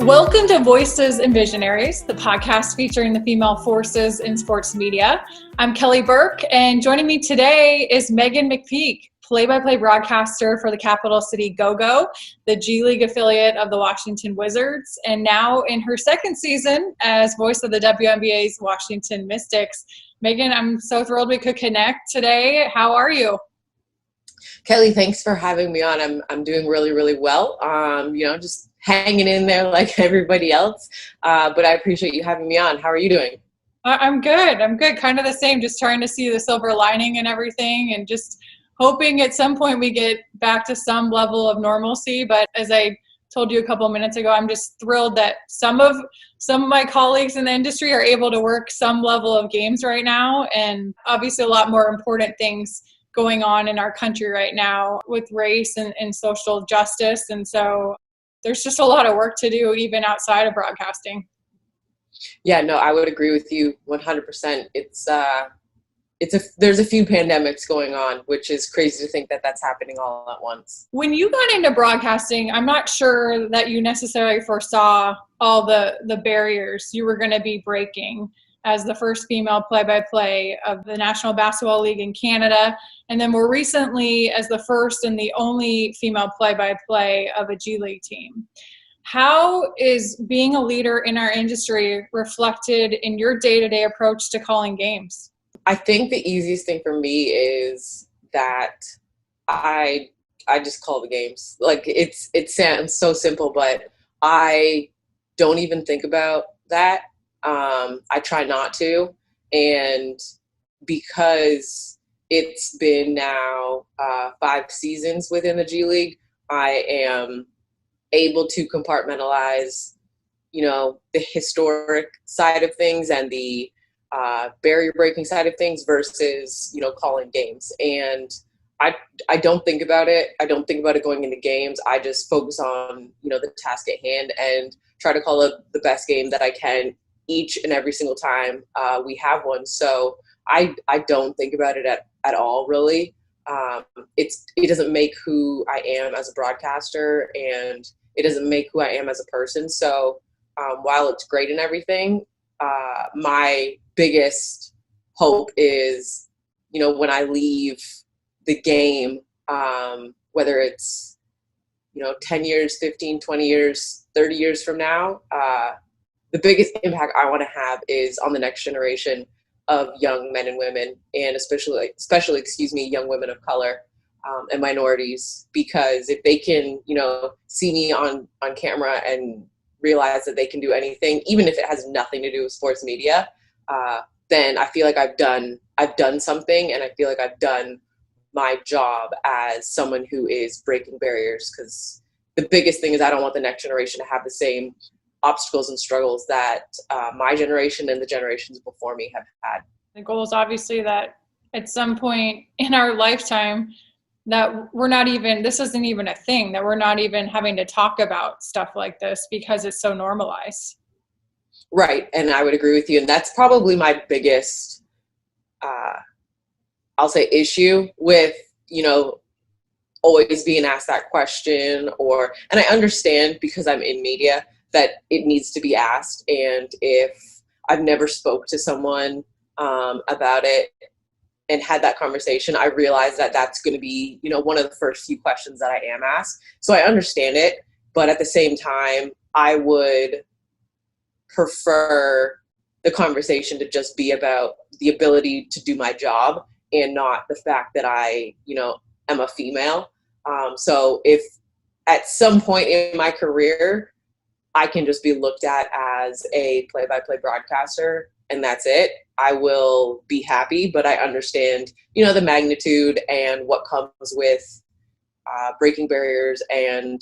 Welcome to Voices and Visionaries, the podcast featuring the female forces in sports media. I'm Kelly Burke, and joining me today is Meghan McPeak, play-by-play broadcaster for the Capital City Go-Go, the G League affiliate of the Washington Wizards, and now in her second season as voice of the WNBA's Washington Mystics. Meghan, I'm so thrilled we could connect today. How are you? Kelly, thanks for having me on. I'm doing really, really well. Just hanging in there like everybody else. But I appreciate you having me on. How are you doing? I'm good. Kind of the same. Just trying to see the silver lining and everything, and just hoping at some point we get back to some level of normalcy. But as I told you a couple of minutes ago, I'm just thrilled that some of my colleagues in the industry are able to work some level of games right now, and obviously a lot more important things going on in our country right now with race and social justice. And so there's just a lot of work to do even outside of broadcasting. Yeah, no, I would agree with you 100%. There's a few pandemics going on, which is crazy to think that that's happening all at once. When you got into broadcasting, I'm not sure that you necessarily foresaw all the barriers you were going to be breaking as the first female play-by-play of the National Basketball League in Canada, and then more recently as the first and the only female play-by-play of a G League team. How is being a leader in our industry reflected in your day-to-day approach to calling games? I think the easiest thing for me is that I just call the games. Like it sounds so simple, but I don't even think about that. I try not to, and because it's been now 5 seasons within the G League, I am able to compartmentalize, the historic side of things and the barrier breaking side of things versus, calling games. And I don't think about it. I don't think about it going into games. I just focus on, the task at hand and try to call up the best game that I can each and every single time we have one. So I don't think about it at all, really. It doesn't make who I am as a broadcaster, and it doesn't make who I am as a person. So while it's great and everything, my biggest hope is, when I leave the game, whether it's, 10 years, 15, 20 years, 30 years from now, the biggest impact I want to have is on the next generation of young men and women, and especially, young women of color and minorities. Because if they can, see me on camera and realize that they can do anything, even if it has nothing to do with sports media, then I feel like I've done something, and I feel like I've done my job as someone who is breaking barriers. Because the biggest thing is I don't want the next generation to have the same obstacles and struggles that my generation and the generations before me have had. The goal is obviously that at some point in our lifetime that this isn't even a thing, that we're not even having to talk about stuff like this because it's so normalized. Right. And I would agree with you. And that's probably my biggest, I'll say, issue with, always being asked that question, and I understand because I'm in media that it needs to be asked. And if I've never spoke to someone about it and had that conversation, I realize that that's going to be, one of the first few questions that I am asked. So I understand it, but at the same time, I would prefer the conversation to just be about the ability to do my job and not the fact that I, am a female. So if at some point in my career, I can just be looked at as a play-by-play broadcaster and that's it, I will be happy. But I understand, the magnitude and what comes with breaking barriers and,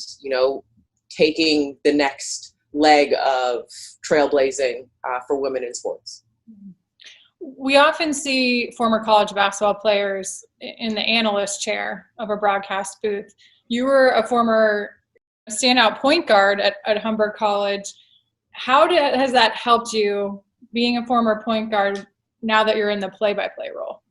taking the next leg of trailblazing for women in sports. We often see former college basketball players in the analyst chair of a broadcast booth. You were a former standout point guard at Humber College. How has that helped you, being a former point guard, now that you're in the play-by-play role?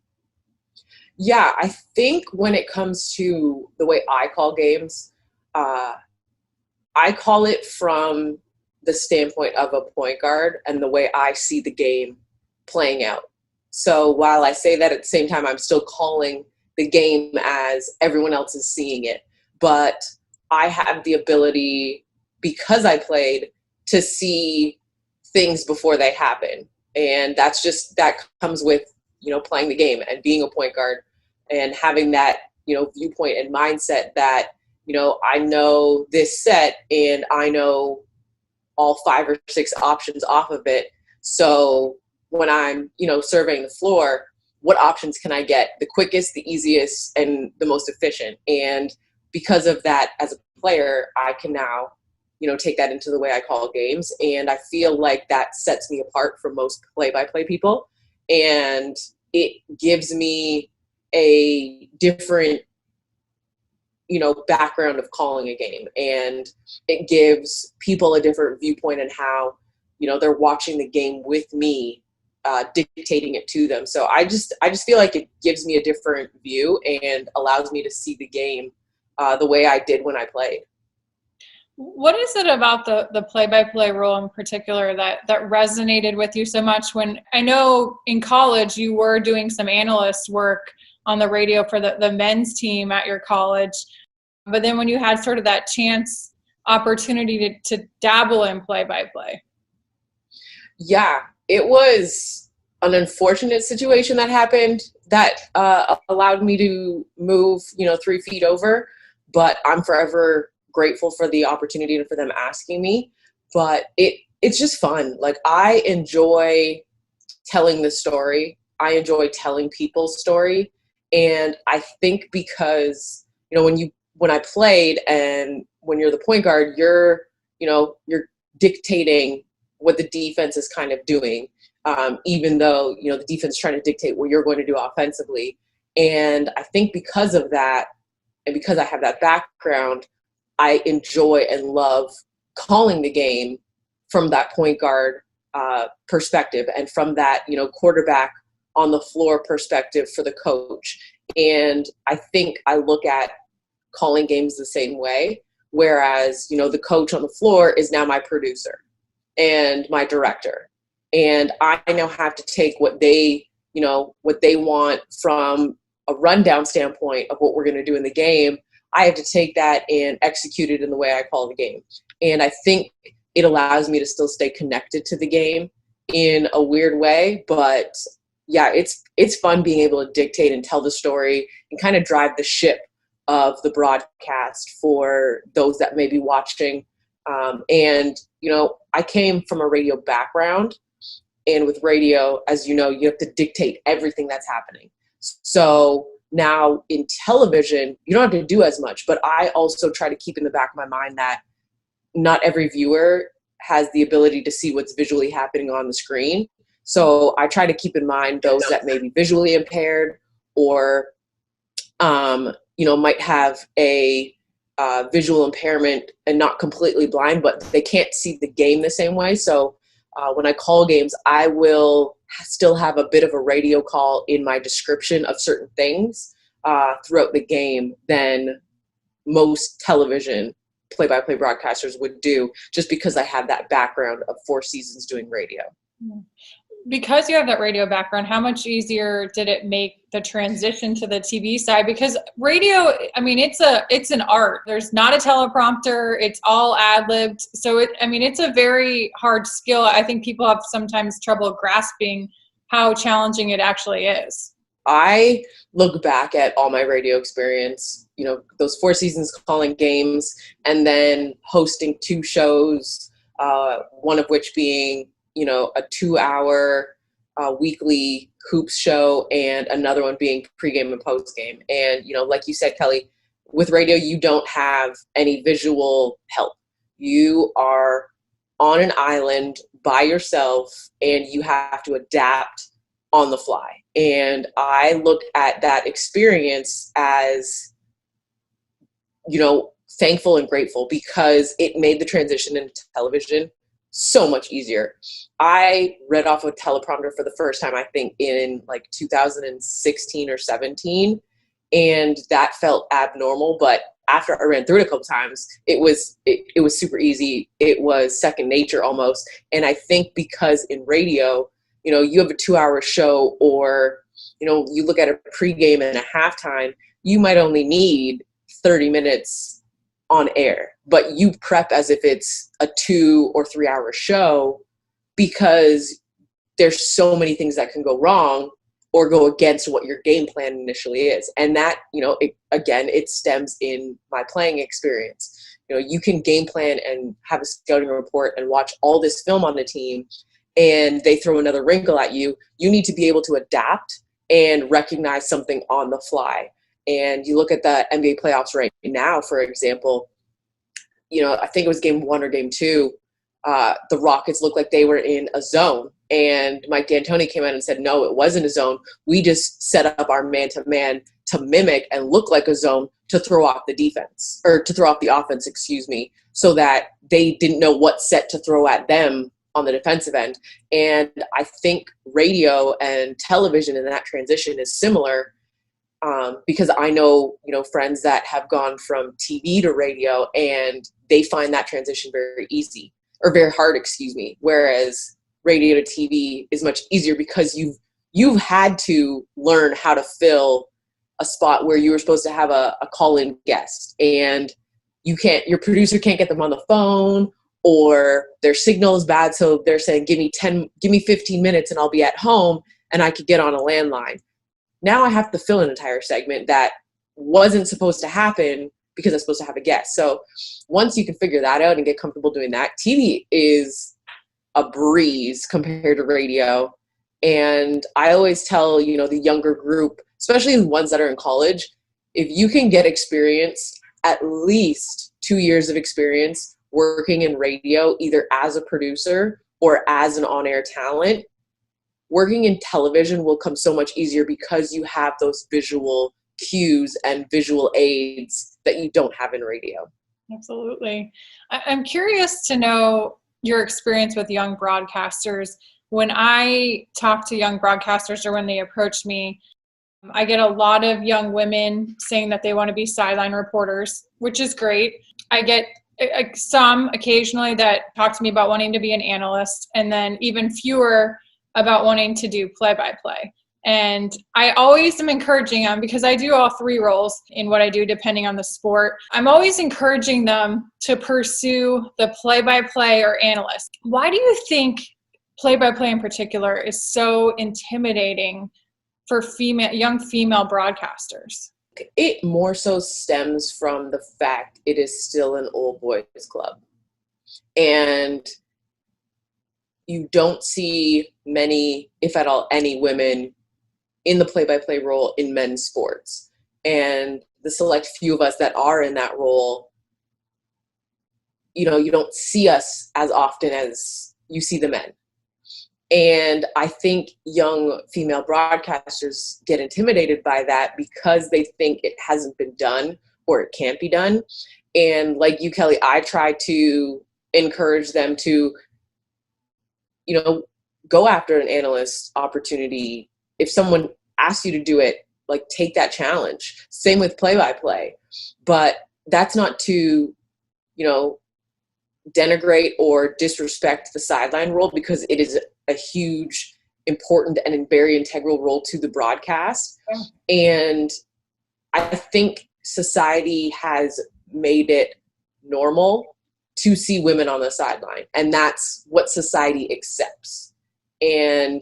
Yeah, I think when it comes to the way I call games, I call it from the standpoint of a point guard and the way I see the game playing out. So while I say that, at the same time, I'm still calling the game as everyone else is seeing it. But I have the ability, because I played, to see things before they happen. And that comes with, playing the game and being a point guard and having that, viewpoint and mindset that, I know this set and I know all 5 or 6 options off of it. So when I'm, surveying the floor, what options can I get the quickest, the easiest, and the most efficient? And because of that, as a player, I can now, take that into the way I call games. And I feel like that sets me apart from most play-by-play people. And it gives me a different, background of calling a game. And it gives people a different viewpoint on how, they're watching the game with me, dictating it to them. So I just feel like it gives me a different view and allows me to see the game the way I did when I played. What is it about the play-by-play role in particular that resonated with you so much? When I know in college you were doing some analyst work on the radio for the men's team at your college, but then when you had sort of that chance opportunity to dabble in play-by-play. Yeah, it was an unfortunate situation that happened that allowed me to move, 3 feet over, but I'm forever grateful for the opportunity and for them asking me. But it's just fun. Like, I enjoy telling the story. I enjoy telling people's story. And I think because, when I played and when you're the point guard, you're dictating what the defense is kind of doing, even though, the defense is trying to dictate what you're going to do offensively. And I think because of that, and because I have that background, I enjoy and love calling the game from that point guard perspective and from that, quarterback on the floor perspective for the coach. And I think I look at calling games the same way, whereas, the coach on the floor is now my producer and my director. And I now have to take what they want from a rundown standpoint of what we're going to do in the game. I have to take that and execute it in the way I call the game. And I think it allows me to still stay connected to the game in a weird way. But yeah, it's fun being able to dictate and tell the story and kind of drive the ship of the broadcast for those that may be watching. And, I came from a radio background, and with radio, as you have to dictate everything that's happening. So now in television, you don't have to do as much, but I also try to keep in the back of my mind that not every viewer has the ability to see what's visually happening on the screen. So I try to keep in mind those that may be visually impaired or, might have a visual impairment and not completely blind, but they can't see the game the same way. So when I call games, I will still have a bit of a radio call in my description of certain things throughout the game than most television play-by-play broadcasters would do, just because I have that background of 4 seasons doing radio. Because you have that radio background, how much easier did it make the transition to the TV side? Because radio, it's an art. There's not a teleprompter. It's all ad-libbed. So it's a very hard skill. I think people have sometimes trouble grasping how challenging it actually is. I look back at all my radio experience, those 4 seasons calling games and then hosting 2 shows, one of which being, a 2-hour weekly hoops show and another one being pregame and postgame. And, like you said, Kelly, with radio, you don't have any visual help. You are on an island by yourself and you have to adapt on the fly. And I look at that experience as, thankful and grateful because it made the transition into television so much easier. I read off a teleprompter for the first time, I think in 2016 or 17. And that felt abnormal, but after I ran through it a couple times, it was super easy. It was second nature almost. And I think because in radio, you have a 2-hour show, or, you look at a pregame and a halftime, you might only need 30 minutes on air, but you prep as if it's a 2 or 3 hour show, because there's so many things that can go wrong or go against what your game plan initially is. And that, it stems in my playing experience. You can game plan and have a scouting report and watch all this film on the team, and they throw another wrinkle at you. You need to be able to adapt and recognize something on the fly. And you look at the NBA playoffs right now, for example, I think it was game 1 or game 2, the Rockets looked like they were in a zone. And Mike D'Antoni came out and said, no, it wasn't a zone. We just set up our man-to-man to mimic and look like a zone to throw off the defense, or to throw off the offense, so that they didn't know what set to throw at them on the defensive end. And I think radio and television in that transition is similar, because I know, friends that have gone from TV to radio, and they find that transition very easy, or very hard, whereas radio to TV is much easier because you've had to learn how to fill a spot where you were supposed to have a call-in guest, and your producer can't get them on the phone, or their signal is bad, so they're saying, give me 15 minutes and I'll be at home and I could get on a landline. Now I have to fill an entire segment that wasn't supposed to happen because I'm supposed to have a guest. So once you can figure that out and get comfortable doing that, TV is a breeze compared to radio. And I always tell, the younger group, especially the ones that are in college, if you can get experience, at least 2 years of experience working in radio, either as a producer or as an on-air talent, working in television will come so much easier because you have those visual cues and visual aids that you don't have in radio. Absolutely. I'm curious to know your experience with young broadcasters. When I talk to young broadcasters, or when they approach me, I get a lot of young women saying that they want to be sideline reporters, which is great. I get some occasionally that talk to me about wanting to be an analyst, and then even fewer about wanting to do play-by-play. And I always am encouraging them, because I do all 3 roles in what I do depending on the sport. I'm always encouraging them to pursue the play-by-play or analyst. Why do you think play-by-play in particular is so intimidating for young female broadcasters? It more so stems from the fact it is still an old boys club. And you don't see many, if at all any, women in the play-by-play role in men's sports. And the select few of us that are in that role, you don't see us as often as you see the men. And I think young female broadcasters get intimidated by that because they think it hasn't been done or it can't be done. And like you, Kelly, I try to encourage them to, go after an analyst opportunity. If someone asks you to do it, like, take that challenge. Same with play-by-play. But that's not to, denigrate or disrespect the sideline role, because it is a huge, important, and very integral role to the broadcast. And I think society has made it normal to see women on the sideline, and that's what society accepts. And,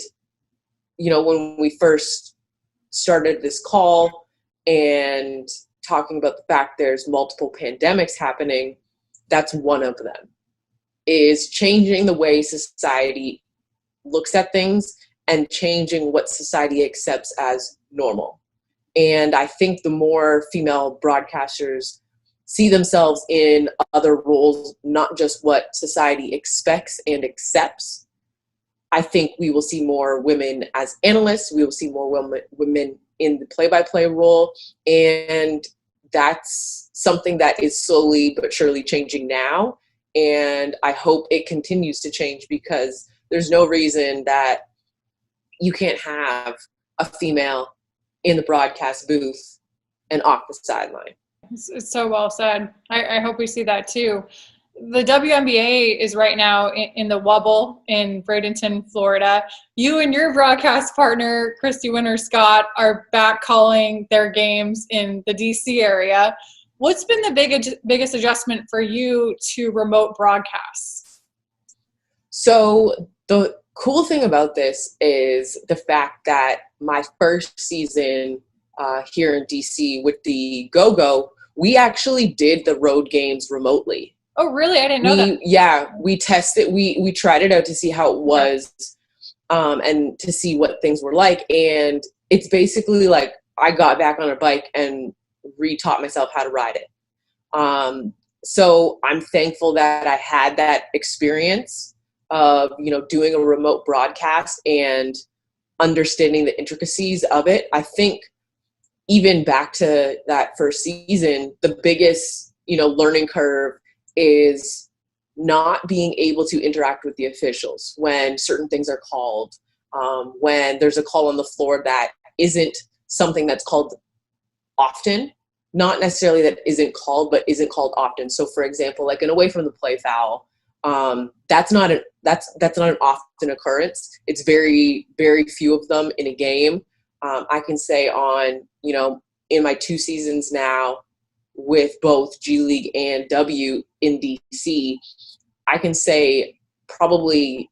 when we first started this call and talking about the fact there's multiple pandemics happening, that's one of them, is changing the way society looks at things and changing what society accepts as normal. And I think the more female broadcasters see themselves in other roles, not just what society expects and accepts, I think we will see more women as analysts. We will see more women in the play-by-play role. And that's something that is slowly but surely changing now. And I hope it continues to change, because there's no reason that you can't have a female in the broadcast booth and off the sideline. It's so well said. I hope we see that too. The WNBA is right now in the Wubble in Bradenton, Florida. You and your broadcast partner, Christy Winter-Scott, are back calling their games in the DC area. What's been the biggest adjustment for you to remote broadcasts? So the cool thing about this is the fact that my first season here in DC with the Go-Go, we actually did the road games remotely. Oh, really? I didn't know that. Yeah, we tested, we tried it out to see how it was, and to see what things were like. And it's basically like I got back on a bike and re-taught myself how to ride it. So I'm thankful that I had that experience of, doing a remote broadcast and understanding the intricacies of it. I think even back to that first season, the biggest, learning curve is not being able to interact with the officials when certain things are called, when there's a call on the floor that isn't something that's called often, not necessarily that isn't called, but isn't called often. So for example, like an away from the play foul, that's not an often occurrence. It's very, very few of them in a game. I can say in my 2 seasons now with both G League and W in DC, I can say probably,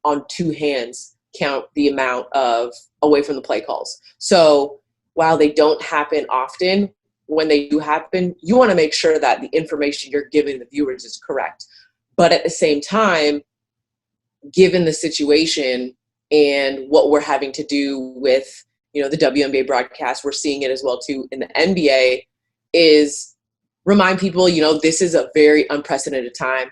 on 2 hands count the amount of away from the play calls. So while they don't happen often, when they do happen, you want to make sure that the information you're giving the viewers is correct. But at the same time, given the situation and what we're having to do with, the WNBA broadcast, we're seeing it as well too in the NBA, is remind people, this is a very unprecedented time.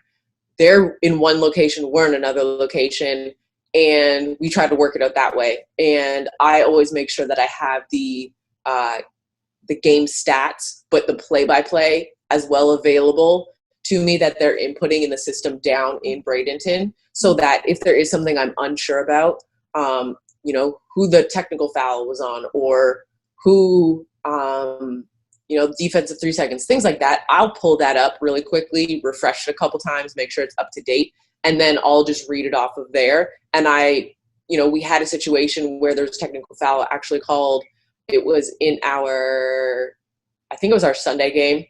They're in one location, we're in another location, and we try to work it out that way. And I always make sure that I have the game stats, but the play-by-play as well available to me, that they're inputting in the system down in Bradenton, so that if there is something I'm unsure about, who the technical foul was on, or who, defensive 3 seconds, things like that, I'll pull that up really quickly, refresh it a couple times, make sure it's up to date, and then I'll just read it off of there. And we had a situation where there's a technical foul actually called. It was in I think it was our Sunday game.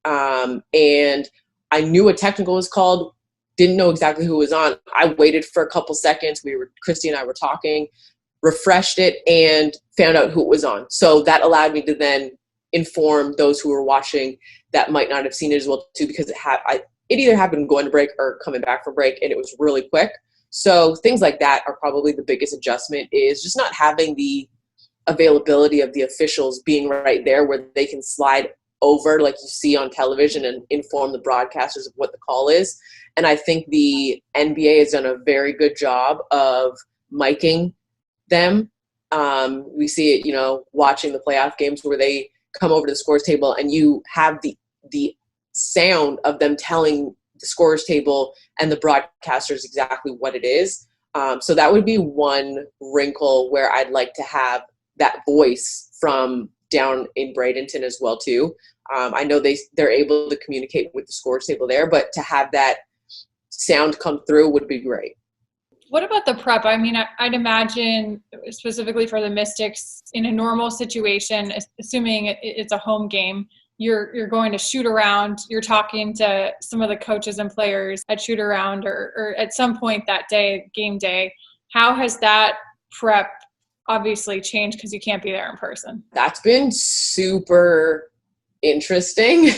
And I knew a technical was called, didn't know exactly who was on. I waited for a couple seconds. Christy and I were talking, refreshed it, and found out who it was on. So that allowed me to then inform those who were watching that might not have seen it as well too, because it either happened going to break or coming back from break, and it was really quick. So things like that are probably the biggest adjustment, is just not having the availability of the officials being right there where they can slide over like you see on television and inform the broadcasters of what the call is. And I think the NBA has done a very good job of miking them. We see it, watching the playoff games where they come over to the scores table and you have the sound of them telling the scores table and the broadcasters exactly what it is. So that would be one wrinkle where I'd like to have that voice from down in Bradenton as well too. I know they're able to communicate with the scores table there, but to have that sound come through would be great. What about the prep? I mean, I'd imagine specifically for the Mystics, in a normal situation, assuming it's a home game, you're going to shoot around, you're talking to some of the coaches and players at shoot around or at some point that day, game day. How has that prep obviously changed because you can't be there in person? That's been super interesting.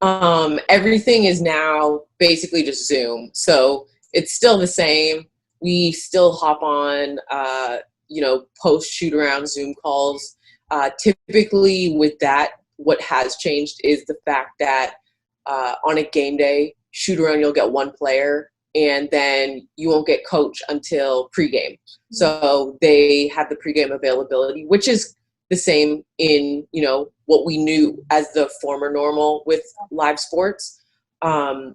Everything is now basically just Zoom. So it's still the same. We still hop on, post shoot around Zoom calls. Typically with that, what has changed is the fact that on a game day, shoot around, you'll get one player and then you won't get coach until pregame. So they have the pregame availability, which is the same in, what we knew as the former normal with live sports.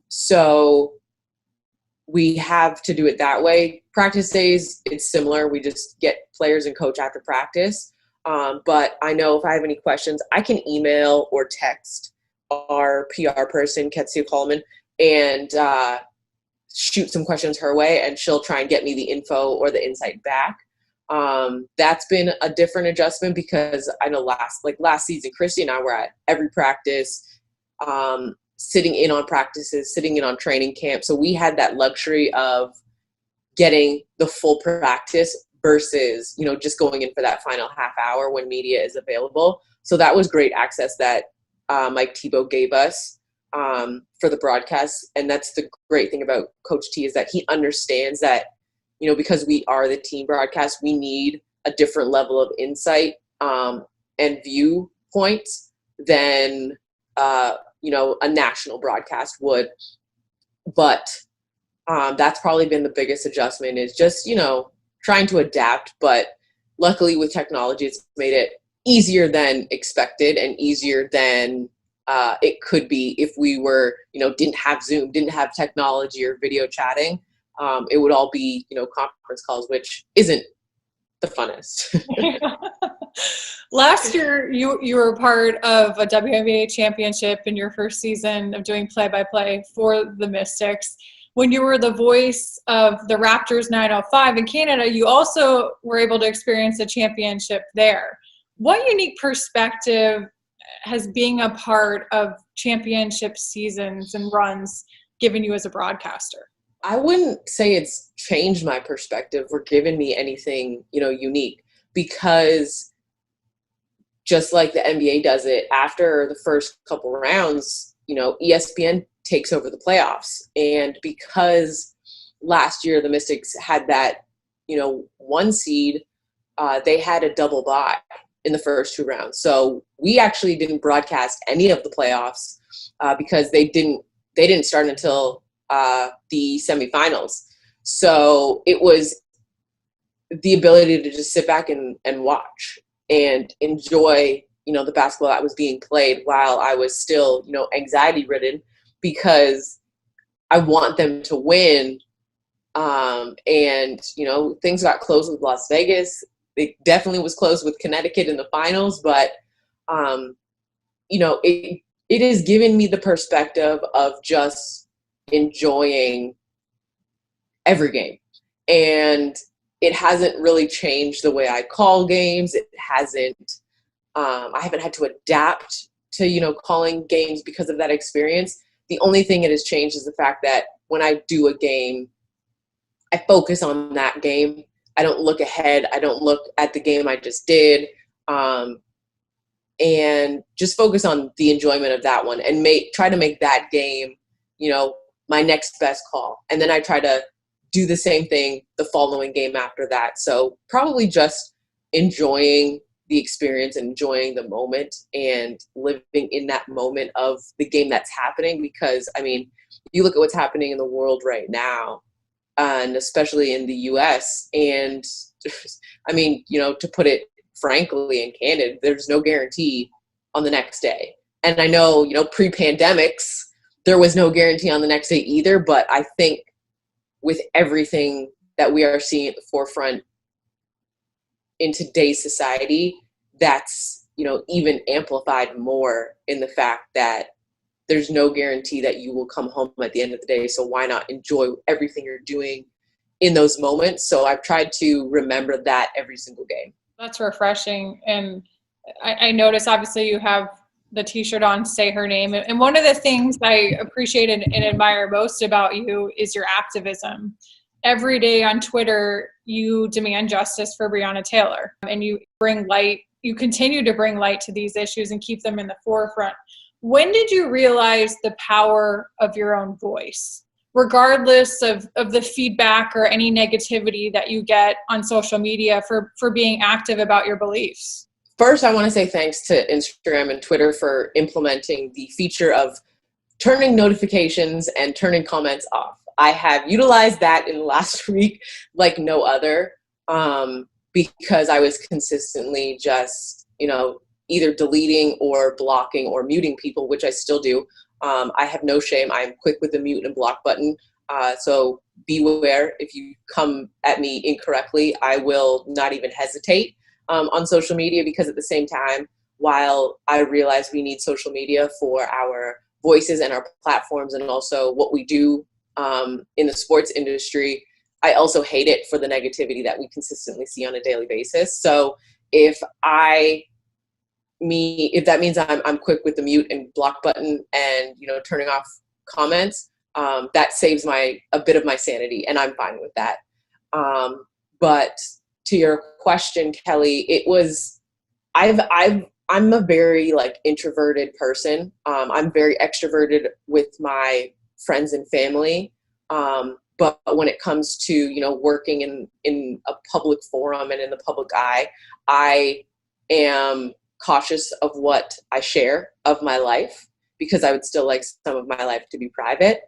So we have to do it that way. Practice days, it's similar. We just get players and coach after practice. But I know if I have any questions, I can email or text our PR person, Ketsia Coleman, and shoot some questions her way, and she'll try and get me the info or the insight back. That's been a different adjustment because I know last season, Christy and I were at every practice, sitting in on practices, sitting in on training camp. So we had that luxury of getting the full practice versus, just going in for that final half hour when media is available. So that was great access that Mike Tebow gave us for the broadcast. And that's the great thing about Coach T, is that he understands that, because we are the team broadcast, we need a different level of insight and viewpoints than, a national broadcast would. But that's probably been the biggest adjustment, is just, trying to adapt. But luckily with technology, it's made it easier than expected and easier than it could be if we were, didn't have Zoom, didn't have technology or video chatting. It would all be, conference calls, which isn't the funnest. Last year, you were part of a WNBA championship in your first season of doing play-by-play for the Mystics. When you were the voice of the Raptors 905 in Canada, you also were able to experience a championship there. What unique perspective has being a part of championship seasons and runs given you as a broadcaster? I wouldn't say it's changed my perspective or given me anything, unique, because just like the NBA does it, after the first couple rounds, ESPN takes over the playoffs. And because last year the Mystics had that, 1 seed, they had a double bye in the first 2 rounds. So we actually didn't broadcast any of the playoffs because they didn't start until the semifinals. So it was the ability to just sit back and watch and enjoy, the basketball that was being played while I was still, anxiety ridden, because I want them to win. And, things got close with Las Vegas. It definitely was close with Connecticut in the finals, but, it has given me the perspective of just enjoying every game. And it hasn't really changed the way I call games. It hasn't, I haven't had to adapt to, calling games because of that experience. The only thing it has changed is the fact that when I do a game, I focus on that game. I don't look ahead. I don't look at the game I just did. And just focus on the enjoyment of that one and try to make that game, my next best call. And then I try to do the same thing the following game after that. So probably just enjoying the experience, enjoying the moment, and living in that moment of the game that's happening. Because, you look at what's happening in the world right now, and especially in the US, and to put it frankly and candid, there's no guarantee on the next day. And I know, pre-pandemics, there was no guarantee on the next day either. But I think with everything that we are seeing at the forefront in today's society, that's, even amplified more in the fact that there's no guarantee that you will come home at the end of the day. So why not enjoy everything you're doing in those moments? So I've tried to remember that every single game. That's refreshing. And I notice, obviously, you have the t-shirt on, Say Her Name. And one of the things I appreciate and admire most about you is your activism. Every day on Twitter, you demand justice for Breonna Taylor, and you continue to bring light to these issues and keep them in the forefront. When did you realize the power of your own voice, regardless of the feedback or any negativity that you get on social media for being active about your beliefs? First, I want to say thanks to Instagram and Twitter for implementing the feature of turning notifications and turning comments off. I have utilized that in the last week like no other, because I was consistently just, either deleting or blocking or muting people, which I still do. I have no shame. I'm quick with the mute and block button. So beware, if you come at me incorrectly, I will not even hesitate. on social media, because at the same time, while I realize we need social media for our voices and our platforms and also what we do in the sports industry, I also hate it for the negativity that we consistently see on a daily basis. So if that means I'm quick with the mute and block button and, turning off comments, that saves a bit of my sanity, and I'm fine with that. But to your question, Kelly, I'm a very introverted person. I'm very extroverted with my friends and family. But when it comes to, working in a public forum and in the public eye, I am cautious of what I share of my life, because I would still like some of my life to be private,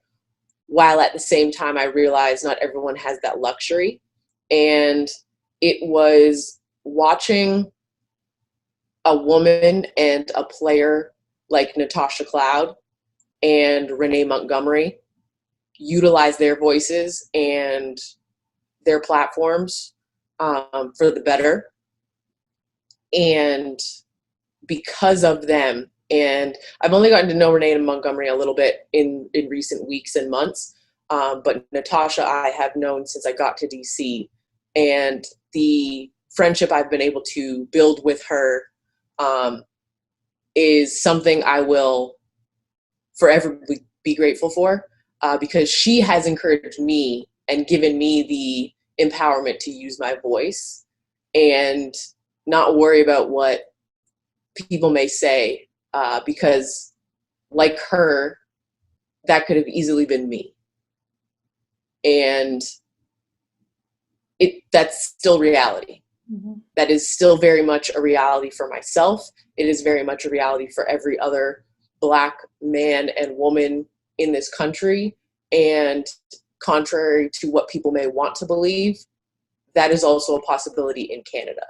while at the same time I realize not everyone has that luxury. And it was watching a woman and a player like Natasha Cloud and Renee Montgomery utilize their voices and their platforms for the better. And because of them, and I've only gotten to know Renee and Montgomery a little bit in recent weeks and months, but Natasha I have known since I got to DC, and the friendship I've been able to build with her is something I will forever be grateful for, because she has encouraged me and given me the empowerment to use my voice and not worry about what people may say, because like her, that could have easily been me. And that's still reality. Mm-hmm. That is still very much a reality for myself. It is very much a reality for every other Black man and woman in this country. And contrary to what people may want to believe, that is also a possibility in Canada.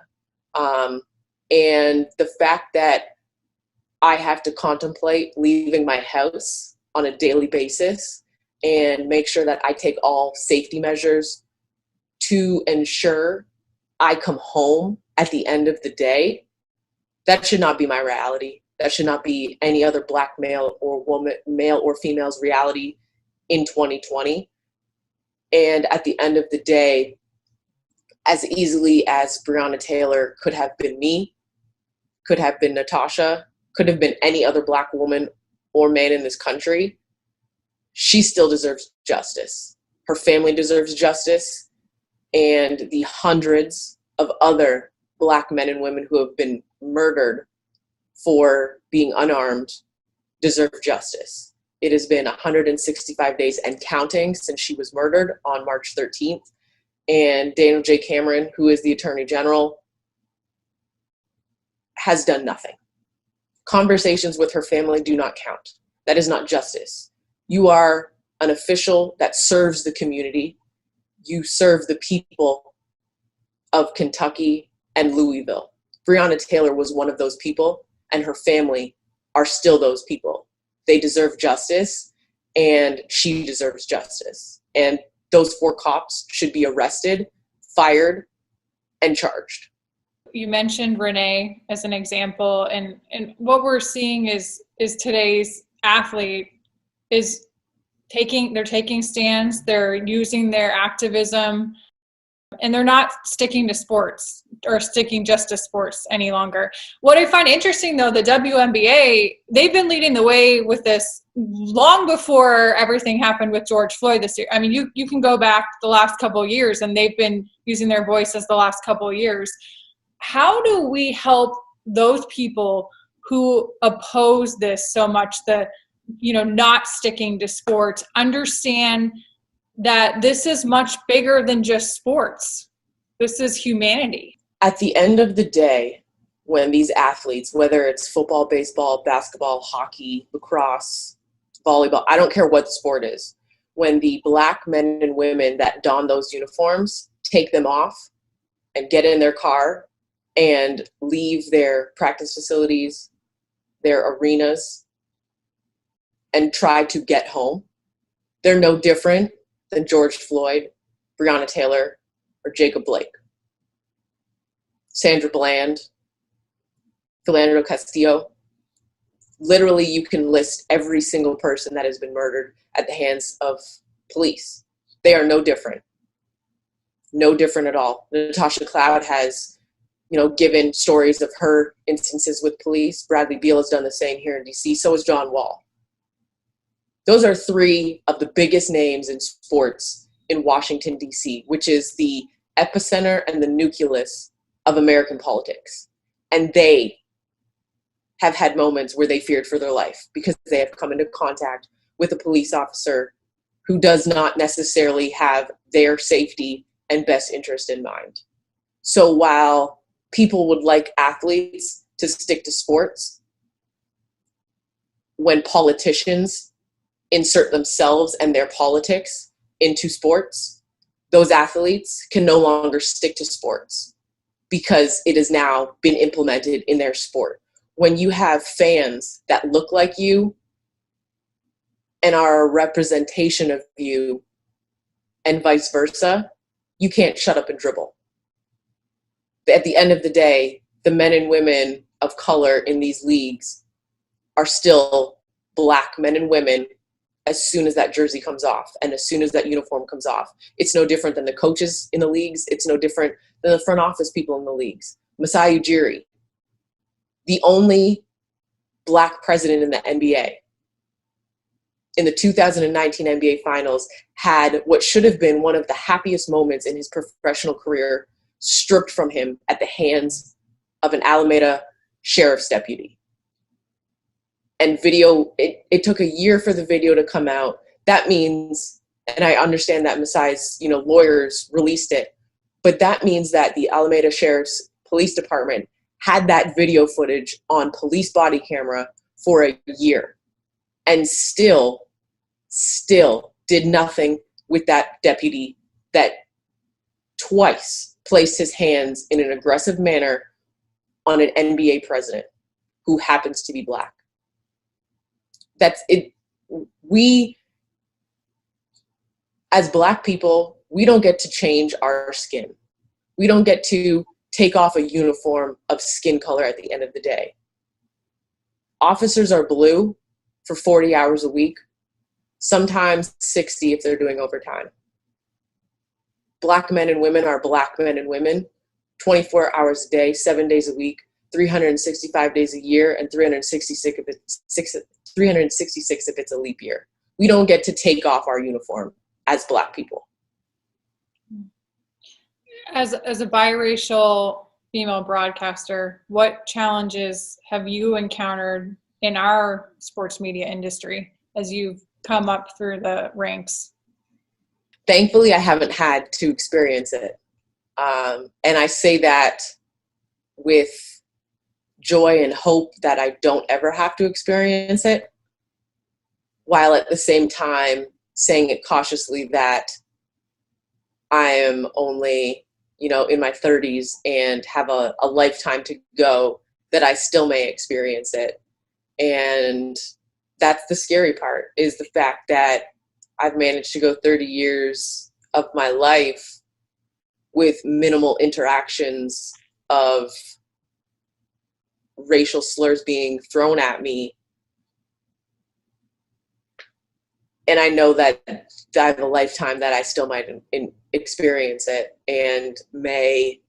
And the fact that I have to contemplate leaving my house on a daily basis and make sure that I take all safety measures to ensure I come home at the end of the day, that should not be my reality. That should not be any other Black male or woman, male or female's reality in 2020. And at the end of the day, as easily as Breonna Taylor could have been me, could have been Natasha, could have been any other Black woman or man in this country, she still deserves justice. Her family deserves justice, and the hundreds of other Black men and women who have been murdered for being unarmed deserve justice. It has been 165 days and counting since she was murdered on March 13th. And Daniel J. Cameron, who is the Attorney General, has done nothing. Conversations with her family do not count. That is not justice. You are an official that serves the community. You serve the people of Kentucky and Louisville. Breonna Taylor was one of those people, and her family are still those people. They deserve justice, and she deserves justice. And those 4 cops should be arrested, fired, and charged. You mentioned Renee as an example, and what we're seeing is today's athlete is taking stands, they're using their activism, and they're not sticking to sports or sticking just to sports any longer. What I find interesting, though, the WNBA, they've been leading the way with this long before everything happened with George Floyd this year. I mean, you can go back the last couple of years, and they've been using their voices the last couple of years. How do we help those people who oppose this so much, not sticking to sports, understand that this is much bigger than just sports? This is humanity. At the end of the day, when these athletes, whether it's football, baseball, basketball, hockey, lacrosse, volleyball, I don't care what the sport is, when the Black men and women that don those uniforms take them off and get in their car and leave their practice facilities, their arenas, and try to get home, they're no different than George Floyd, Breonna Taylor, or Jacob Blake. Sandra Bland, Philando Castillo. Literally, you can list every single person that has been murdered at the hands of police. They are no different. No different at all. Natasha Cloud has, given stories of her instances with police. Bradley Beal has done the same here in DC. So has John Wall. Those are three of the biggest names in sports in Washington, DC, which is the epicenter and the nucleus of American politics. And they have had moments where they feared for their life because they have come into contact with a police officer who does not necessarily have their safety and best interest in mind. So while people would like athletes to stick to sports, when politicians insert themselves and their politics into sports, those athletes can no longer stick to sports because it has now been implemented in their sport. When you have fans that look like you and are a representation of you and vice versa, you can't shut up and dribble. At the end of the day, the men and women of color in these leagues are still Black men and women as soon as that jersey comes off and as soon as that uniform comes off. It's no different than the coaches in the leagues. It's no different than the front office people in the leagues. Masai Ujiri, the only Black president in the NBA, in the 2019 NBA Finals, had what should have been one of the happiest moments in his professional career stripped from him at the hands of an Alameda sheriff's deputy. And it took a year for the video to come out. That means, and I understand that Masai's, lawyers released it, but that means that the Alameda Sheriff's Police Department had that video footage on police body camera for a year and still did nothing with that deputy that twice placed his hands in an aggressive manner on an NBA president who happens to be Black. That's it. We, as Black people, we don't get to change our skin. We don't get to take off a uniform of skin color at the end of the day. Officers are blue for 40 hours a week, sometimes 60 if they're doing overtime. Black men and women are Black men and women, 24 hours a day, 7 days a week, 365 days a year, and 366 if it's a leap year. We don't get to take off our uniform as Black people. As a biracial female broadcaster, what challenges have you encountered in our sports media industry as you've come up through the ranks? Thankfully, I haven't had to experience it. And I say that with joy and hope that I don't ever have to experience it, while at the same time saying it cautiously that I am only, in my 30s and have a lifetime to go, that I still may experience it. And that's the scary part, is the fact that I've managed to go 30 years of my life with minimal interactions of racial slurs being thrown at me. And I know that I have a lifetime that I still might experience it and may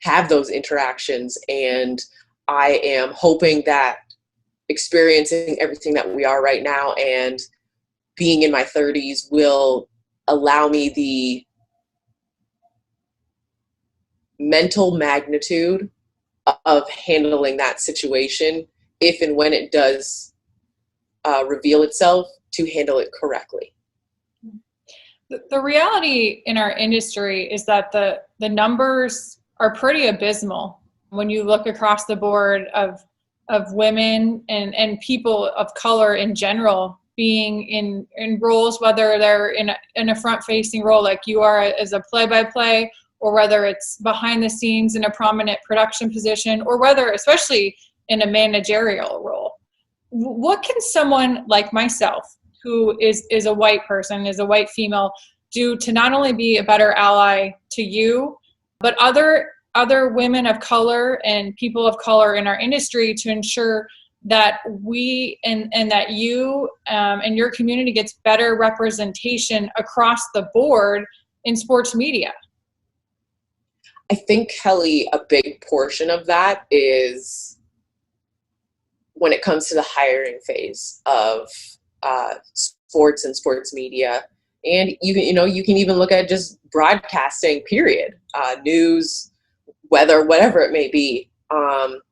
have those interactions. And I am hoping that experiencing everything that we are right now and being in my 30s will allow me the mental magnitude of handling that situation, if and when it does reveal itself, to handle it correctly. The reality in our industry is that the numbers are pretty abysmal when you look across the board of women and people of color in general being in roles, whether they're in a front-facing role like you are as a play-by-play, or whether it's behind the scenes in a prominent production position, or whether, especially in a managerial role. What can someone like myself, who is a white person, is a white female, do to not only be a better ally to you, but other other women of color and people of color in our industry to ensure that we and that you and your community gets better representation across the board in sports media? I think, Kelly, a big portion of that is when it comes to the hiring phase of sports and sports media. And you can even look at just broadcasting, period, news, weather, whatever it may be.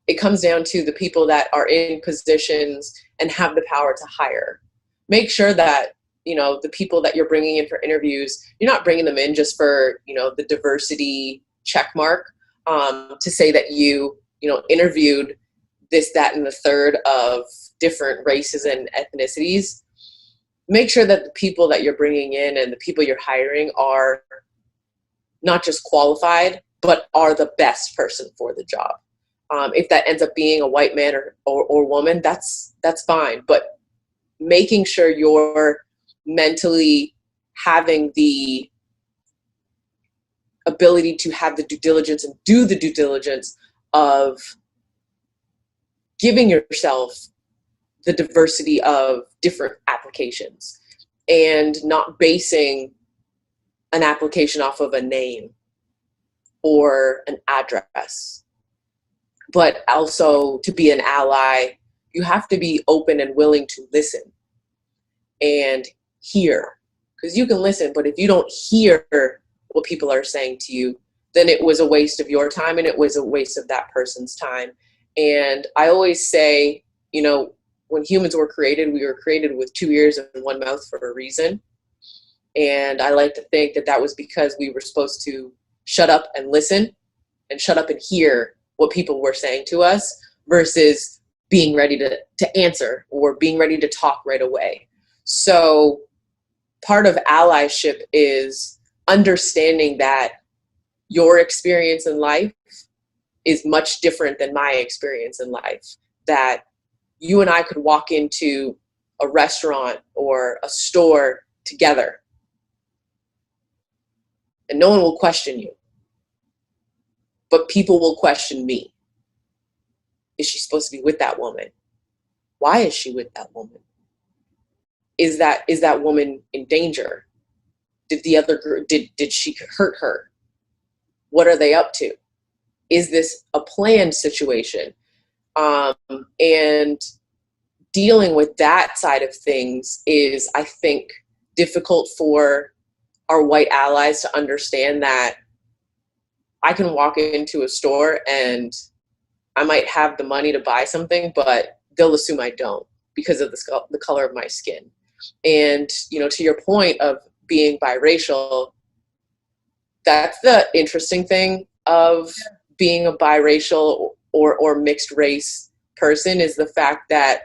It comes down to the people that are in positions and have the power to hire. Make sure that, the people that you're bringing in for interviews, you're not bringing them in just for, the diversity check mark, to say that you interviewed this, that, and the third of different races and ethnicities. Make sure that the people that you're bringing in and the people you're hiring are not just qualified, but are the best person for the job. If that ends up being a white man or woman, that's fine. But making sure you're mentally having the ability to have the due diligence and do the due diligence of giving yourself the diversity of different applications and not basing an application off of a name or an address. But also, to be an ally, you have to be open and willing to listen and hear. Because you can listen, but if you don't hear what people are saying to you, then it was a waste of your time and it was a waste of that person's time. And I always say, when humans were created, we were created with 2 ears and 1 mouth for a reason. And I like to think that was because we were supposed to shut up and listen and shut up and hear what people were saying to us versus being ready to answer or being ready to talk right away. So part of allyship is understanding that your experience in life is much different than my experience in life, that you and I could walk into a restaurant or a store together and no one will question you, but people will question me. Is she supposed to be with that woman? Why is she with that woman? Is that woman in danger? Did the other girl, did she hurt her? What are they up to? Is this a planned situation? And dealing with that side of things is, I think, difficult for our white allies to understand that I can walk into a store and I might have the money to buy something, but they'll assume I don't because of the color of my skin. And, to your point of being biracial, that's the interesting thing of being a biracial or mixed race person, is the fact that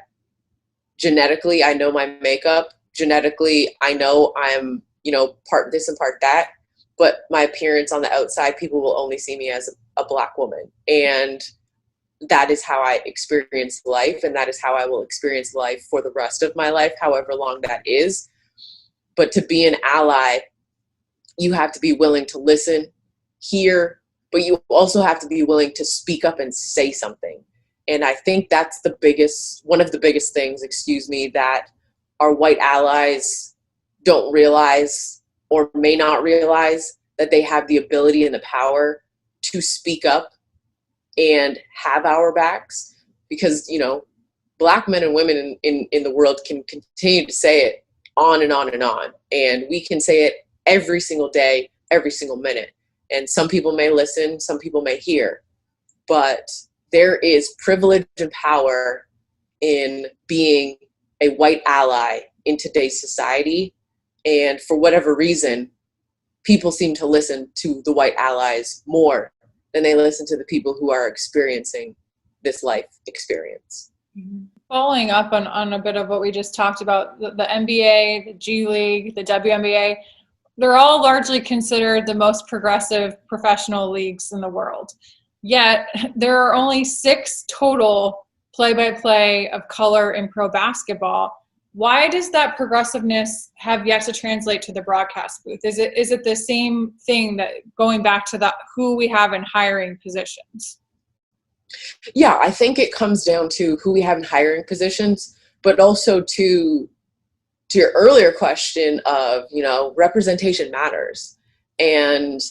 genetically I know my makeup. Genetically, I know I'm, part this and part that. But my appearance on the outside, people will only see me as a Black woman. And that is how I experience life. And that is how I will experience life for the rest of my life, however long that is. But to be an ally, you have to be willing to listen, hear, but you also have to be willing to speak up and say something. And I think that's one of the biggest things, that our white allies don't realize or may not realize, that they have the ability and the power to speak up and have our backs. Because, Black men and women in the world can continue to say it on and on and on. And we can say it every single day, every single minute. And some people may listen, some people may hear. But there is privilege and power in being a white ally in today's society. And for whatever reason, people seem to listen to the white allies more than they listen to the people who are experiencing this life experience. Following up on a bit of what we just talked about, the NBA, the G League, the WNBA, they're all largely considered the most progressive professional leagues in the world. Yet there are only 6 total play-by-play of color in pro basketball, Why does that progressiveness have yet to translate to the broadcast booth? Is it the same thing, that going back to the who we have in hiring positions? Yeah, I think it comes down to who we have in hiring positions, but also to your earlier question of, representation matters. And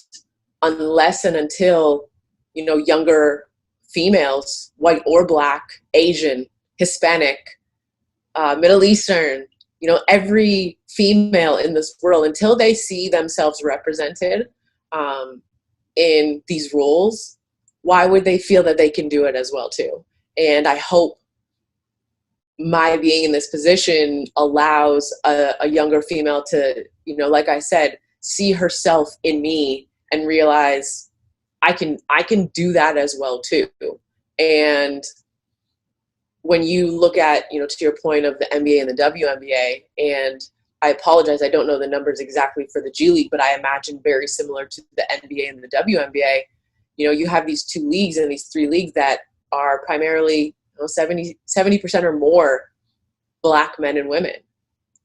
unless and until, younger females, white or black, Asian, Hispanic, Middle Eastern, every female in this world, until they see themselves represented in these roles, why would they feel that they can do it as well too? And I hope my being in this position allows a younger female to, like I said, see herself in me and realize I can do that as well too. And when you look at, to your point of the NBA and the WNBA, and I apologize, I don't know the numbers exactly for the G League, but I imagine very similar to the NBA and the WNBA, you have these two leagues and these three leagues that are primarily 70% or more Black men and women.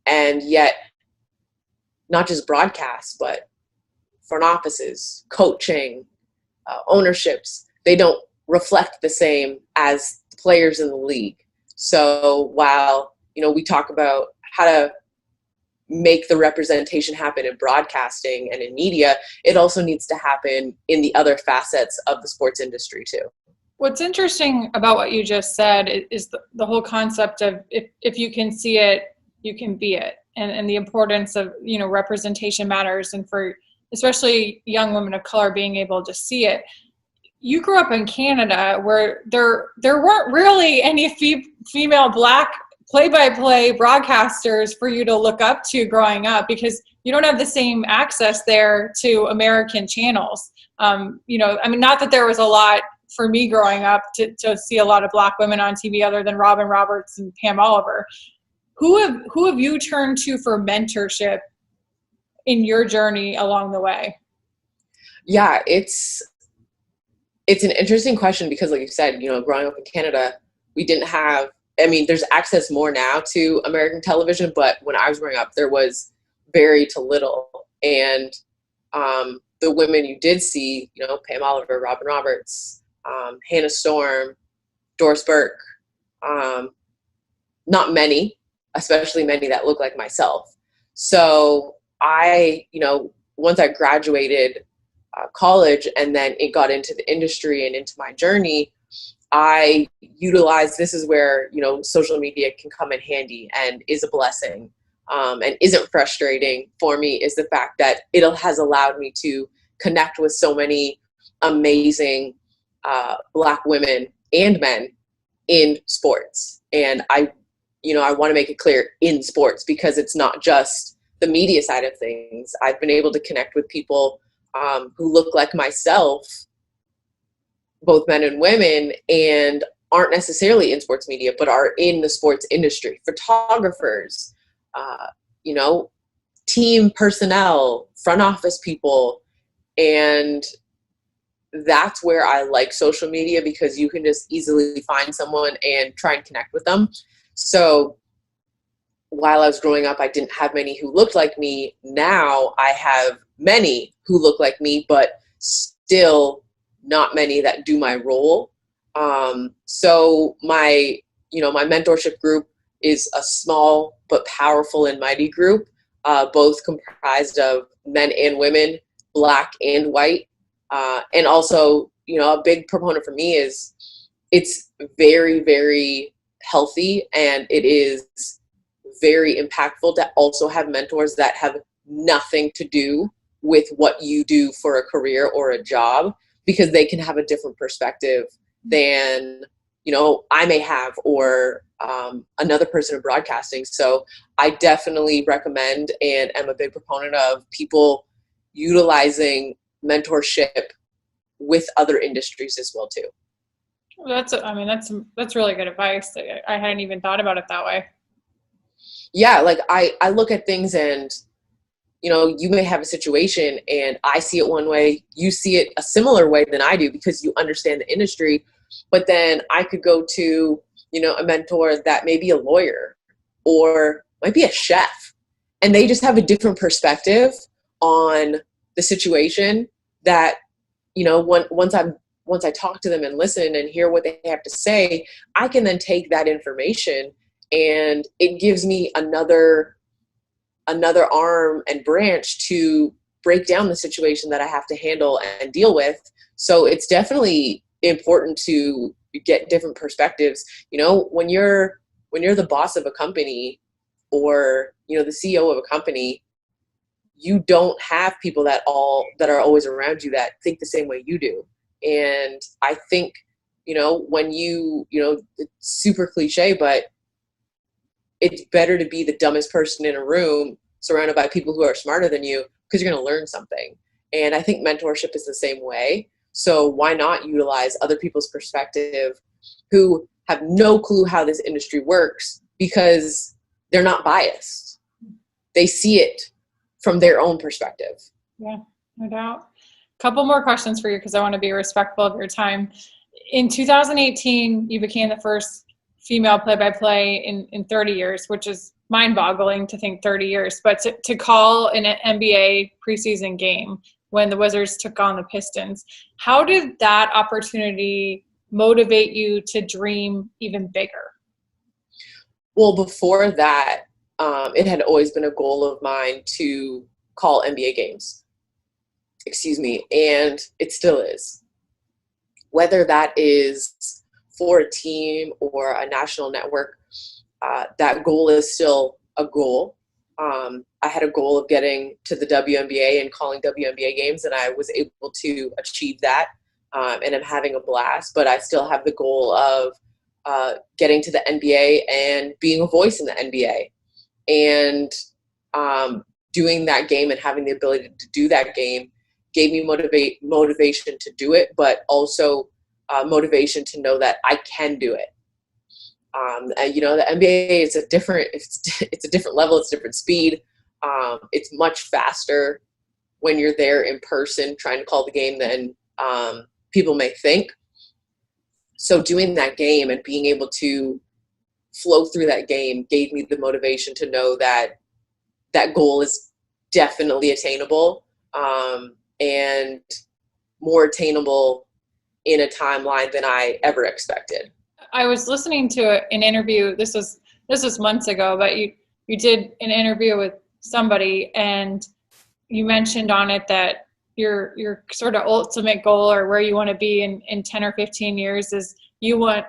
And yet, not just broadcast, but front offices, coaching, ownerships, they don't reflect the same as the players in the league. So while, we talk about how to make the representation happen in broadcasting and in media, it also needs to happen in the other facets of the sports industry too. What's interesting about what you just said is the whole concept of if you can see it, you can be it, and the importance of, representation matters, and for especially young women of color being able to see it. You grew up in Canada where there weren't really any female Black play-by-play broadcasters for you to look up to growing up, because you don't have the same access there to American channels. Not that there was a lot for me growing up to see a lot of Black women on TV other than Robin Roberts and Pam Oliver. Who have you turned to for mentorship in your journey along the way? Yeah, it's an interesting question because, like you said, growing up in Canada, we didn't have, there's access more now to American television, but when I was growing up, there was very to little. And the women you did see, Pam Oliver, Robin Roberts, Hannah Storm, Doris Burke, not many, especially many that look like myself. So I, once I graduated college and then it got into the industry and into my journey, I utilized, this is where, social media can come in handy and is a blessing and isn't frustrating for me, is the fact that it has allowed me to connect with so many amazing Black women and men in sports. And I want to make it clear, in sports, because it's not just the media side of things. I've been able to connect with people who look like myself, both men and women, and aren't necessarily in sports media, but are in the sports industry. Photographers, team personnel, front office people. And that's where I like social media, because you can just easily find someone and try and connect with them. So while I was growing up, I didn't have many who looked like me. Now I have many who look like me, but still not many that do my role. So my mentorship group is a small but powerful and mighty group, both comprised of men and women, Black and white. And also, a big proponent for me is it's very, very healthy, and it is very impactful to also have mentors that have nothing to do with what you do for a career or a job, because they can have a different perspective than, I may have, or another person in broadcasting. So I definitely recommend and am a big proponent of people utilizing mentorship with other industries as well too. That's really good advice. I hadn't even thought about it that way. Yeah, like I look at things and, you may have a situation and I see it one way, you see it a similar way than I do because you understand the industry. But then I could go to, a mentor that may be a lawyer or might be a chef, and they just have a different perspective on the situation that, you know, once I talk to them and listen and hear what they have to say, I can then take that information, and it gives me another arm and branch to break down the situation that I have to handle and deal with. So it's definitely important to get different perspectives. You know, when you're the boss of a company, or, you know, the CEO of a company, you don't have people that are always around you that think the same way you do. And I think, you know, when you know, it's super cliche, but it's better to be the dumbest person in a room surrounded by people who are smarter than you, because you're going to learn something. And I think mentorship is the same way. So why not utilize other people's perspective who have no clue how this industry works, because they're not biased. They see it from their own perspective. Yeah, no doubt. Couple more questions for you, because I want to be respectful of your time. In 2018, you became the first female play-by-play in 30 years, which is mind-boggling to think 30 years. But to call an NBA preseason game when the Wizards took on the Pistons, how did that opportunity motivate you to dream even bigger? Well, before that, it had always been a goal of mine to call NBA games. Excuse me. And it still is. Whether that is for a team or a national network, that goal is still a goal. I had a goal of getting to the WNBA and calling WNBA games, and I was able to achieve that, and I'm having a blast. But I still have the goal of getting to the NBA and being a voice in the NBA, and doing that game and having the ability to do that game gave me motivation to do it, but also motivation to know that I can do it. And, you know, the NBA is it's a different level, it's a different speed. It's much faster when you're there in person trying to call the game than people may think. So doing that game and being able to flow through that game gave me the motivation to know that that goal is definitely attainable, and more attainable in a timeline than I ever expected. I was listening to an interview. This was months ago, but you did an interview with somebody, and you mentioned on it that your sort of ultimate goal, or where you want to be in 10 or 15 years, is you want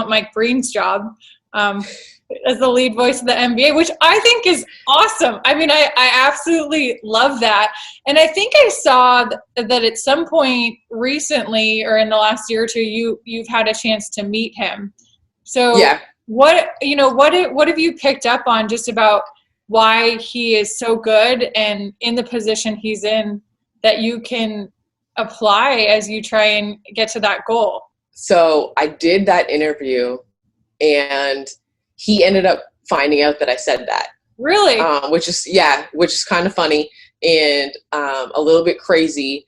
Mike Breen's job as the lead voice of the NBA, which I think is awesome. I mean, I absolutely love that. And I think I saw that at some point recently, or in the last year or two, you've had a chance to meet him. So yeah. What have you picked up on just about why he is so good and in the position he's in that you can apply as you try and get to that goal? So I did that interview, and he ended up finding out that I said that. Really? Which is kind of funny and a little bit crazy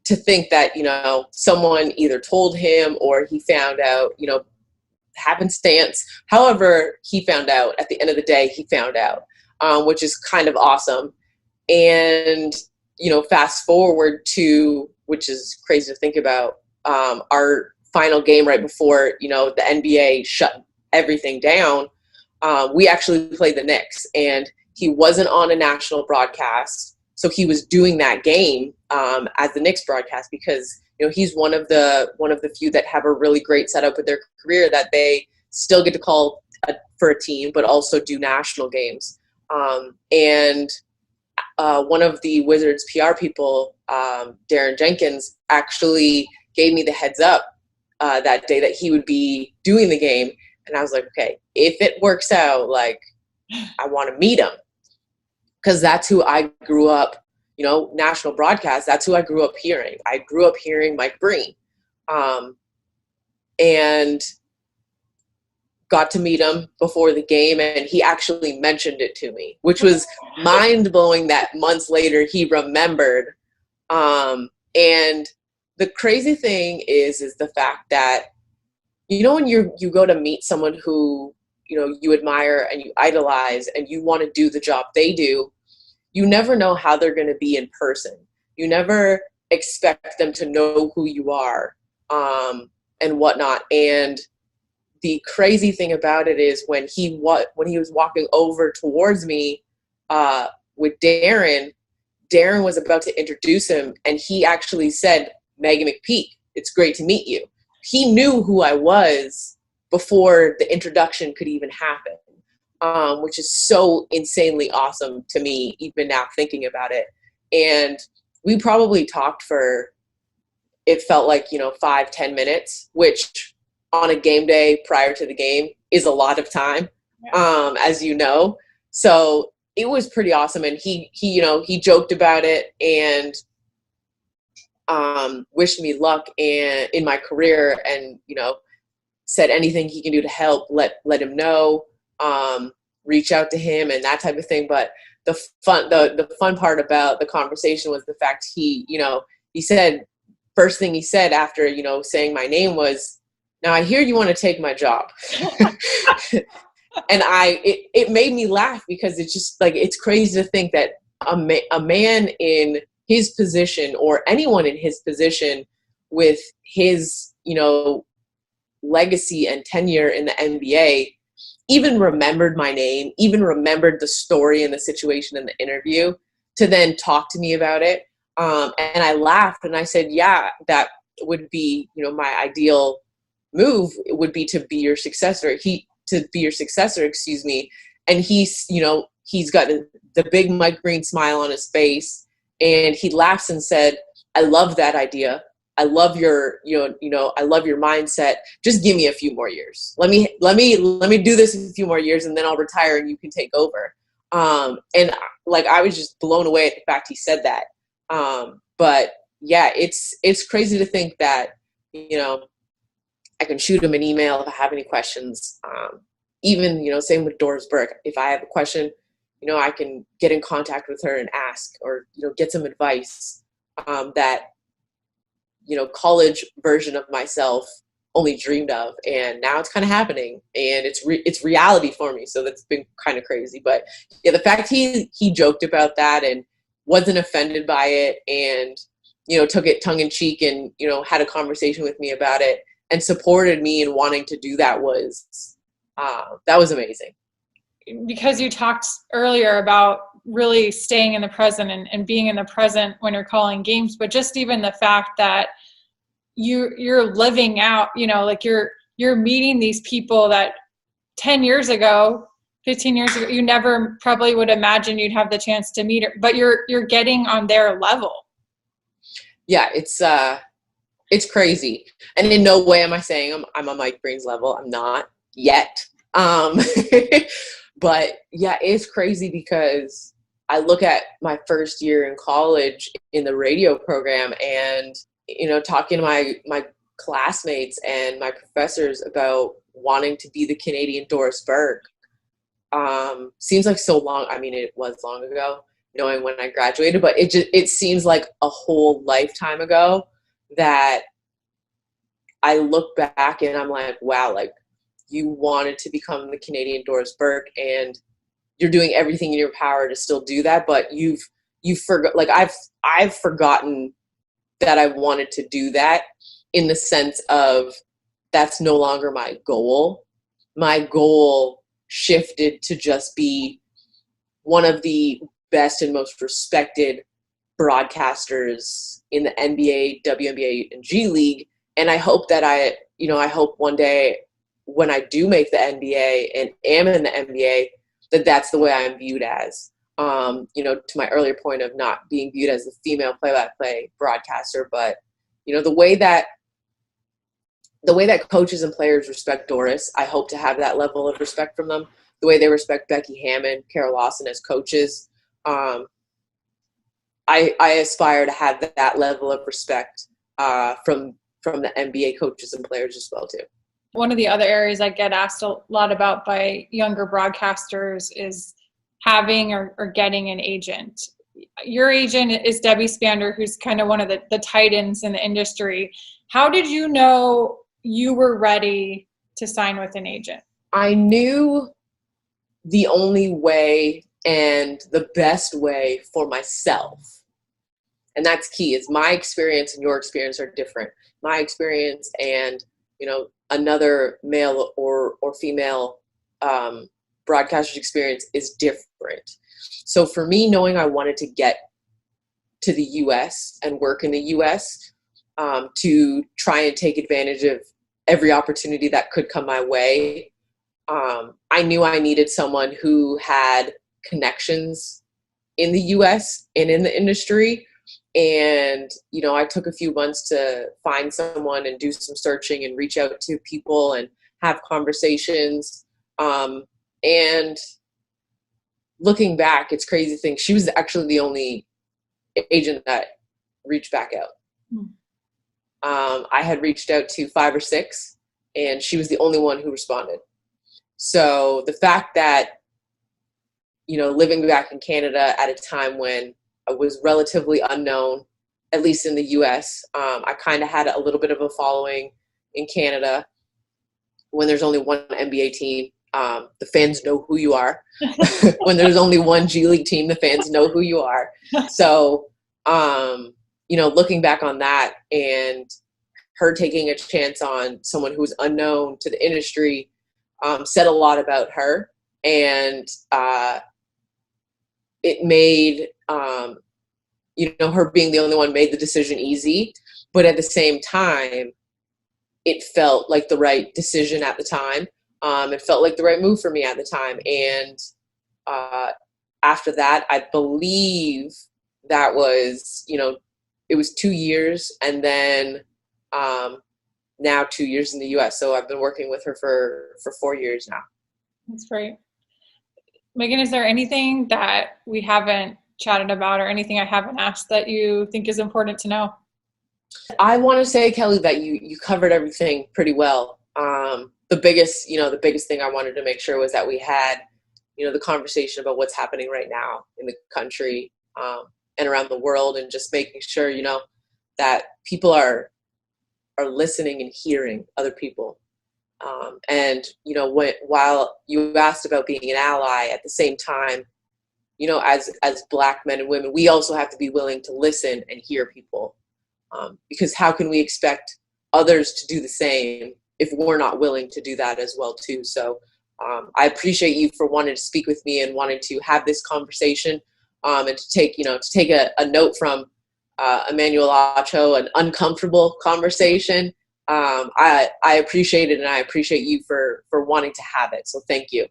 to think that, you know, someone either told him or he found out, you know, happenstance. However, he found out. At the end of the day, he found out, which is kind of awesome. And, you know, fast forward to, which is crazy to think about, our final game right before, you know, the NBA shut everything down. We actually played the Knicks, and he wasn't on a national broadcast. So he was doing that game as the Knicks broadcast, because, you know, he's one of the few that have a really great setup with their career that they still get to call for a team, but also do national games. And one of the Wizards PR people, Darren Jenkins, actually gave me the heads up that day that he would be doing the game. And I was like, okay, if it works out, like, I want to meet him, because that's who I grew up, you know, national broadcast. That's who I grew up hearing. I grew up hearing Mike Breen, and got to meet him before the game. And he actually mentioned it to me, which was mind blowing that months later he remembered. And the crazy thing is the fact that, you know, when you go to meet someone who you admire and you idolize and you want to do the job they do, you never know how they're going to be in person. You never expect them to know who you are, and whatnot. And the crazy thing about it is when he was walking over towards me with Darren was about to introduce him, and he actually said, "Meghan McPeak, it's great to meet you." He knew who I was before the introduction could even happen, which is so insanely awesome to me, even now thinking about it. And we probably talked for, it felt like, 5-10 minutes, which on a game day prior to the game is a lot of time, as you know. So it was pretty awesome. And he joked about it and wished me luck in my career, and said anything he can do to help, let him know, reach out to him and that type of thing. But the fun part about the conversation was the fact he said, first thing he said after saying my name was, "Now I hear you want to take my job." And it made me laugh, because it's just like, it's crazy to think that a man in his position, or anyone in his position with his legacy and tenure in the NBA, even remembered my name, even remembered the story and the situation in the interview, to then talk to me about it. And I laughed and I said, yeah, that would be, my ideal move would be to be your successor. Excuse me. And he's got the big Mike Green smile on his face, and he laughs and said, "I love that idea. I love your, I love your mindset. Just give me a few more years. Let me do this in a few more years, and then I'll retire and you can take over." And like, I was just blown away at the fact he said that. But yeah, it's crazy to think that, I can shoot him an email if I have any questions. Even, same with Doris Burke. If I have a question, I can get in contact with her and ask, or, get some advice, that, college version of myself only dreamed of. And now it's kind of happening, and it's reality for me. So that's been kind of crazy. But yeah, the fact he joked about that and wasn't offended by it, and, took it tongue in cheek, and, had a conversation with me about it and supported me in wanting to do that was amazing. Because you talked earlier about really staying in the present and being in the present when you're calling games, but just even the fact that you're living out, like you're meeting these people that 10 years ago, 15 years ago, you never probably would imagine you'd have the chance to meet her, but you're getting on their level. Yeah, it's crazy. And in no way am I saying I'm on Mike Green's level. I'm not yet. But yeah, it's crazy, because I look at my first year in college in the radio program, and, talking to my classmates and my professors about wanting to be the Canadian Doris Burke. Seems like so long. I mean, it was long ago, knowing when I graduated, but it seems like a whole lifetime ago that I look back and I'm like, wow, like, you wanted to become the Canadian Doris Burke, and you're doing everything in your power to still do that, but you've forgot. Like, I've forgotten that I wanted to do that, in the sense of that's no longer my goal. My goal shifted to just be one of the best and most respected broadcasters in the NBA, WNBA, and G League. And I hope that I hope one day when I do make the NBA and am in the NBA, that's the way I'm viewed as. To my earlier point of not being viewed as the female play-by-play broadcaster, but, the way that coaches and players respect Doris, I hope to have that level of respect from them. The way they respect Becky Hammon, Carol Lawson as coaches. I aspire to have that level of respect from the NBA coaches and players as well too. One of the other areas I get asked a lot about by younger broadcasters is having or getting an agent. Your agent is Debbie Spander, who's kind of one of the titans in the industry. How did you know you were ready to sign with an agent? I knew the only way and the best way for myself. And that's key, is my experience and your experience are different. My experience and, another male or female broadcaster's experience is different. So for me, knowing I wanted to get to the US and work in the US, to try and take advantage of every opportunity that could come my way, I knew I needed someone who had connections in the US and in the industry. And, I took a few months to find someone and do some searching and reach out to people and have conversations. And looking back, it's crazy to think she was actually the only agent that reached back out. I had reached out to 5 or 6, and she was the only one who responded. So the fact that, living back in Canada at a time when I was relatively unknown, at least in the US, I kind of had a little bit of a following in Canada. When there's only one NBA team, the fans know who you are. When there's only one G League team, the fans know who you are. So, looking back on that and her taking a chance on someone who's unknown to the industry, said a lot about her. And it made, her being the only one made the decision easy. But at the same time, it felt like the right decision at the time. It felt like the right move for me at the time. And after that, I believe that was, it was 2 years, and then now 2 years in the US. So I've been working with her for 4 years now. That's great. Meghan, is there anything that we haven't chatted about or anything I haven't asked that you think is important to know? I want to say, Kelly, that you covered everything pretty well. The biggest thing I wanted to make sure was that we had, the conversation about what's happening right now in the country and around the world, and just making sure, that people are listening and hearing other people. And, while you asked about being an ally, at the same time, as Black men and women, we also have to be willing to listen and hear people. Because how can we expect others to do the same if we're not willing to do that as well too? So I appreciate you for wanting to speak with me and wanting to have this conversation, and to take a note from Emmanuel Acho, an uncomfortable conversation. I appreciate it, and I appreciate you for wanting to have it. So thank you.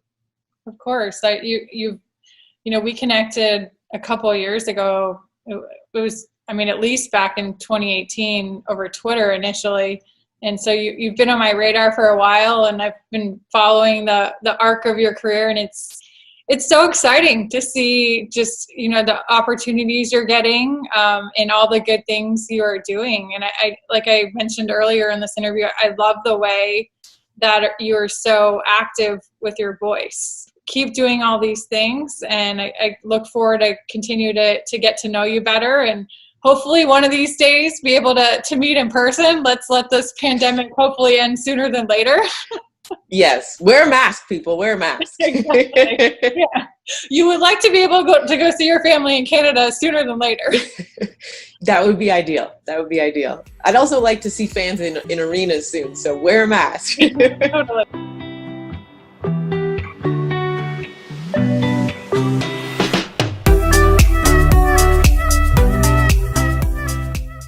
Of course. We connected a couple of years ago. It was, at least back in 2018 over Twitter initially. And so you've been on my radar for a while, and I've been following the arc of your career, and it's so exciting to see just, the opportunities you're getting, and all the good things you are doing. And I, like I mentioned earlier in this interview, I love the way that you're so active with your voice. Keep doing all these things, and I look forward to continue to get to know you better, and hopefully one of these days be able to meet in person. Let's let this pandemic hopefully end sooner than later. Yes. Wear a mask, people. Wear a mask. Exactly. Yeah. You would like to be able to go see your family in Canada sooner than later. That would be ideal. I'd also like to see fans in arenas soon. So wear a mask. Totally.